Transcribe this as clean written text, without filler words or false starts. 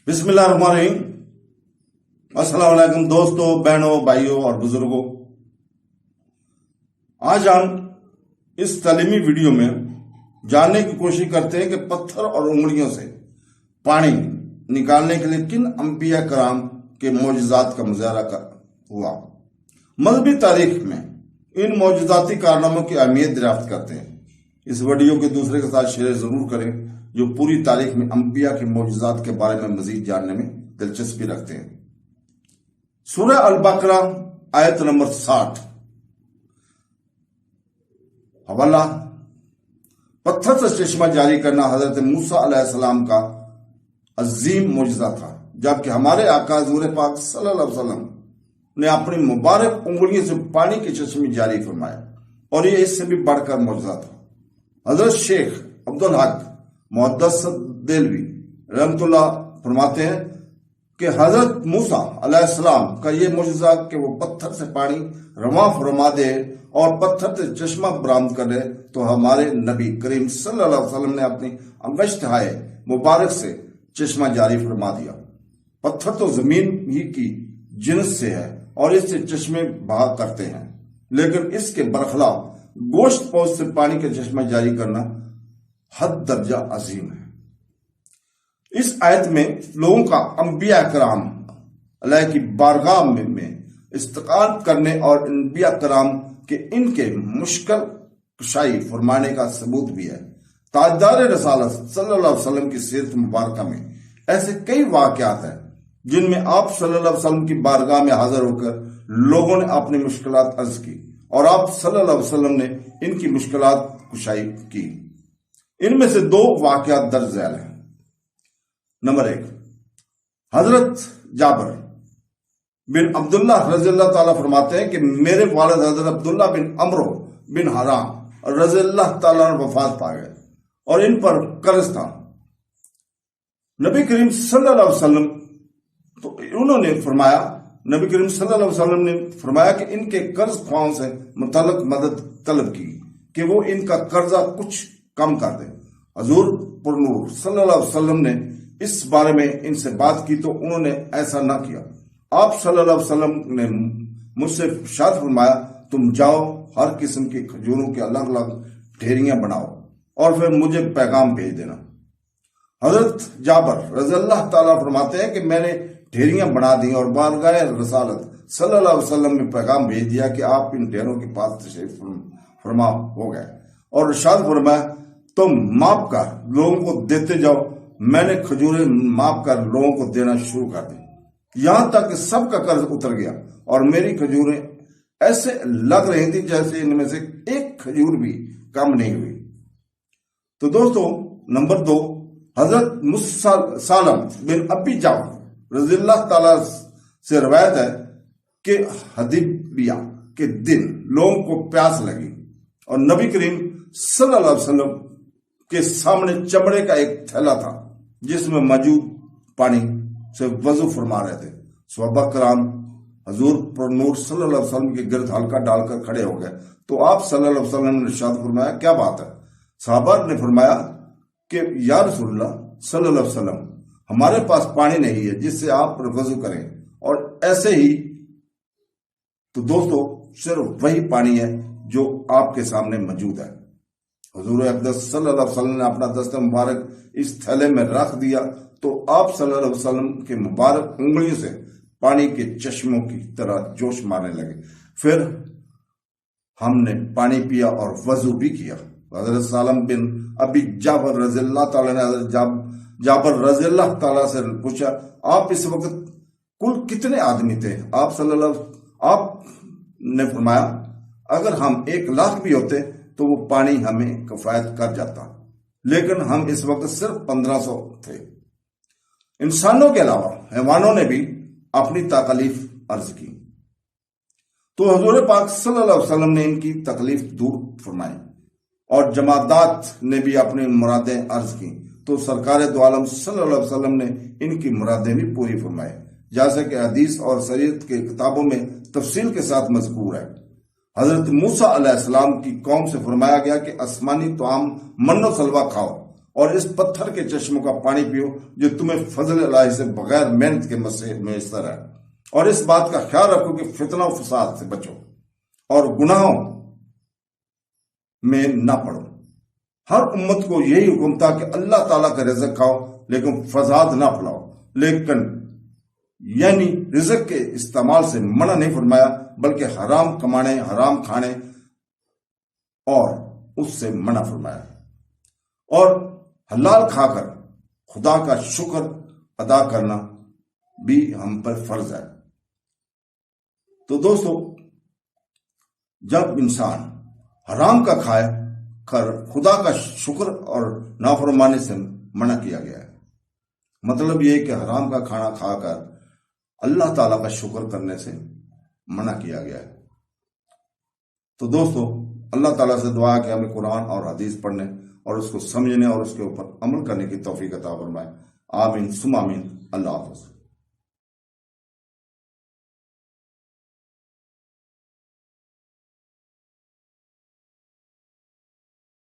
बिस्मिल्लाहिर्रहमानिर्रहीम। अस्सलाम वालेकुम दोस्तों, बहनों, भाइयों और बुजुर्गों। आज हम इस तालीमी वीडियो में जानने की कोशिश करते हैं कि पत्थर और उंगलियों से पानी निकालने के लिए किन अंबिया कराम के मौजज़ात का मुजाहरा हुआ। मजहबी तारीख में इन मौजज़ाती कारनामों की अहमियत दरियाफ्त करते हैं। इस वीडियो के दूसरे के साथ शेयर जरूर करें जो पूरी तारीख में अंबिया के मौजज़ात के बारे में मजीद जानने में दिलचस्पी रखते हैं। सूरह अल-बकरा आयत नंबर 60। हवाला, पत्थर से चश्मा जारी करना हजरत मूसा अलैहिस्सलाम का अजीम मौजज़ा था, जबकि हमारे आका हुज़ूर पाक सल्लल्लाहु अलैहि वसल्लम ने अपनी मुबारक उंगलियों से पानी के चश्मे जारी फरमाया, और ये इससे भी बढ़कर मौजज़ा था। हजरत शेख अब्दुल हक मुहद्दिस देलवी रहमतुल्लाह फरमाते हैं कि हजरत मूसा अलैहिस्सलाम का ये मौजज़ा कि वो पत्थर से पानी रवा फरमा दे और पत्थर से चश्मा बरामद करे, तो हमारे नबी करीम सल्लल्लाहु अलैहि वसल्लम ने अपनी अंगश्तहाए मुबारक से चश्मा जारी फरमा दिया। पत्थर तो जमीन ही की जिन्स से है और इससे चश्मे बहा करते हैं, लेकिन इसके बरखिलाफ गोश्त पोश से पानी के चश्मा जारी करना हद दर्जा अजीम है। इस आयत में लोगों का अंबिया कराम अलैहि की बारगाह में इस्तकाल करने और अंबिया कराम के इनके मुश्किल कुशाई फरमाने का सबूत भी है। ताजदार रसालत सल्लल्लाहु अलैहि वसल्लम की सीरत मुबारक में ऐसे कई वाक़यात हैं जिनमें आप सल्लल्लाहु अलैहि वसल्लम की बारगाह में हाजिर होकर लोगों ने अपनी मुश्किलात अर्ज की और आप सल्लल्लाहु अलैहि वसल्लम ने इनकी मुश्किलात कुशाई की। इनमें से दो वाक़यात दर्ज झैल हैं। नंबर 1, हजरत जाबर बिन अब्दुल्ला रज़ियल्लाहु ताला फरमाते हैं कि मेरे वालिद हजरत अब्दुल्ला बिन अमरो बिन हराम रज़ियल्लाहु ताला वफात पा गए और इन पर कर्ज था। नबी करीम सल्लल्लाहु अलैहि वसल्लम नबी करीम सल्लल्लाहु अलैहि वसल्लम ने फरमाया कि इनके कर्ज ख्वाहों से मुतल्लिक मदद तलब की कि वो इनका कर्जा कुछ कम कर दे। हजूर पुरनूर सल्लल्लाहु अलैहि वसल्लम ने इस बारे में इनसे बात की तो उन्होंने ऐसा ना किया। आप सल्लल्लाहु अलैहि वसल्लम ने मुझसे इरशाद फरमाया, तुम जाओ हर किस्म की खजूरों के अलग अलग ढेरियां बनाओ और फिर मुझे पैगाम भेज देना। हजरत जाबर रज़ियल्लाहु ताला फरमाते हैं कि मैंने ढेरियां बना दी और बारगाह रसालत सल्लल्लाहु अलैहि वसल्लम में पैगाम भेज दिया कि आप इन ढेरों के पास तशरीफ फरमा हो गए और इरशाद फरमाया, तुम माप कर लोगों को देते जाओ। मैंने खजूरें माप कर लोगों को देना शुरू कर दी, यहां तक कि सबका कर्ज उतर गया और मेरी खजूरें ऐसे लग रही थी जैसे इनमें से एक खजूर भी कम नहीं हुई। तो दोस्तों, नंबर 2, हजरत मुसालम बिन अबी जाफर रज़ियल्लाहु ताला से रवायत है कि हदीबिया के दिन लोगों को प्यास लगी और नबी करीम सल्लल्लाहु अलैहि वसल्लम के सामने चमड़े का एक थैला था जिसमें मौजूद पानी से वजू फरमा रहे थे। सहाबा कराम हजूर पर नूर सल्लल्लाहु अलैहि वसल्लम के गिर्द हल्का डालकर खड़े हो गए तो आप सल्लल्लाहु अलैहि वसल्लम ने इरशाद फरमाया, क्या बात है? सहाबा ने फरमाया कि या रसूलल्लाह सल्लल्लाहु अलैहि वसल्लम, हमारे पास पानी नहीं है जिससे आप वजू करें, और ऐसे ही तो दोस्तों सिर्फ वही पानी है जो आपके सामने मौजूद है। हुजूर अक़दस सल्लल्लाहु अलैहि वसल्लम ने अपना दस्ता मुबारक इस थैले में रख दिया तो आप सल्लल्लाहु अलैहि वसल्लम के मुबारक उंगलियों से पानी के चश्मों की तरह जोश मारने लगे। फिर हमने पानी पिया और वजू भी किया। हजरत सालम बिन अबी जाबर रज़ियल्लाहु ताला ने हजरत जाबर रज़ियल्लाहु ताला से पूछा, आप इस वक्त कुल कितने आदमी थे? आप ने फरमाया, अगर हम 1 लाख भी होते तो वो पानी हमें किफायत कर जाता, लेकिन हम इस वक्त सिर्फ 1500 थे। इंसानों के अलावा हैवानों ने भी अपनी तकलीफ अर्ज की तो हुजूर पाक सल्लल्लाहु अलैहि वसल्लम ने इनकी तकलीफ दूर फरमाई और जमादात ने भी अपनी मुरादें अर्ज की तो सरकार दो आलम सल्लल्लाहु अलैहि वसल्लम ने इनकी मुरादें भी पूरी फरमाई, जैसे कि हदीस और शरीयत के किताबों में तफसील के साथ मज़कूर है। हजरत मूसा अलैहिस्सलाम की कौम से फरमाया गया कि आसमानी तोआम मन्नो सलवा खाओ اور اس پتھر کے چشموں کا پانی پیو جو تمہیں فضل الہی سے بغیر محنت کے میسر ہے، اور اس بات کا خیال رکھو کہ فتنہ و فساد سے بچو اور گناہوں میں نہ پڑو۔ ہر امت کو یہی حکم تھا کہ اللہ تعالیٰ کا رزق کھاؤ لیکن فساد نہ پھیلاؤ، لیکن یعنی رزق کے استعمال سے منع نہیں فرمایا، بلکہ حرام کمانے، حرام کھانے اور اس سے منع فرمایا، اور حلال کھا کر خدا کا شکر ادا کرنا بھی ہم پر فرض ہے۔ تو دوستو، جب انسان حرام کا کھائے کر خدا کا شکر اور نافرمانی سے منع کیا گیا ہے، مطلب یہ کہ حرام کا کھانا کھا کر اللہ تعالیٰ کا شکر کرنے سے منع کیا گیا ہے۔ تو دوستو، اللہ تعالیٰ سے دعا ہے کہ ہمیں قرآن اور حدیث پڑھنے اور اس کو سمجھنے اور اس کے اوپر عمل کرنے کی توفیق عطا فرمائے۔ آمین ثم آمین۔ اللہ حافظ۔